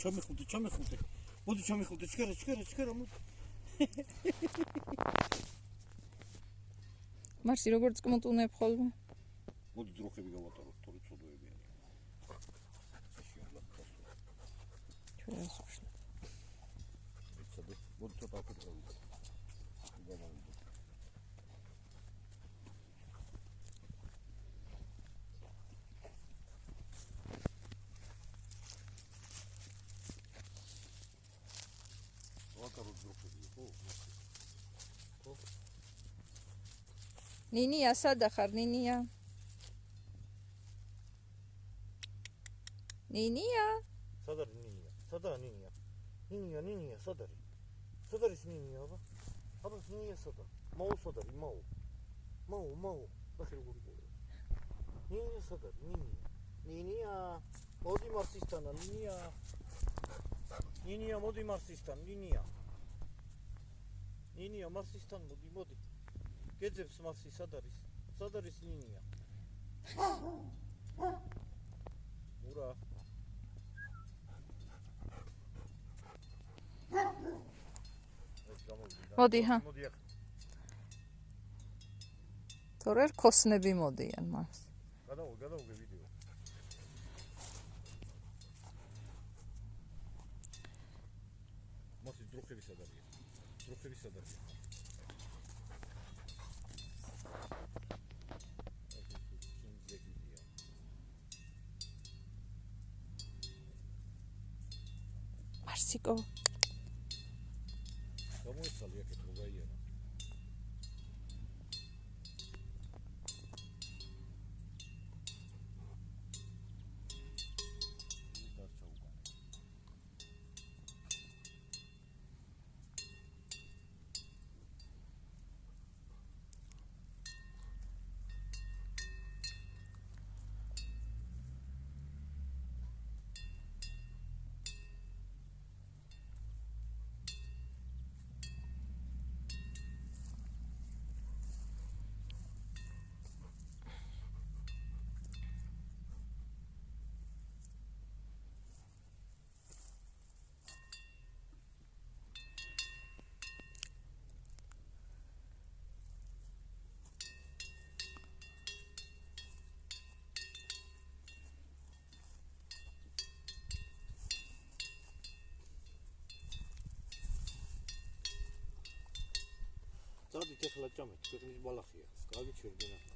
ჩამეხუნდე. მოდი ჩამეხუნდე, ჩქარა. მარსი როგორც კმოტუნებ ხოლმე. მოდი ძროხები გავატაროთ, თორე ცოდოებიანი. ჩვენს უშლ. მოდი ცოტა აფეთქებთ. ნინია სადა ხარ ნინია? ნინია? სადა ნინია? სადაა ნინია? ნინია სადარი? სადარის ნინია აბა? აბა ნინია სადა? მაუ სადარი მაუ. ბახე როგორი გოლა. ნინია სადარი? ნინია. მოდი მარსისთანა ნინია. ნინია მოდი მარსისთან ნინია. ნინია მარსისთან მოდი. გეძებს მარსი სადარის? სადარის ნინია? მურა. მოდი ხა. თორე ქოსნები მოდიან მას. გადავუგე ვიდეო. მოსი ძროხები სადარია? მარსიკო. გამოიცალი აქეთ რო გაიარა. წადით ახლა ჭამეთ, ქვეყნის ბალახია. კარგი ჩერდენა.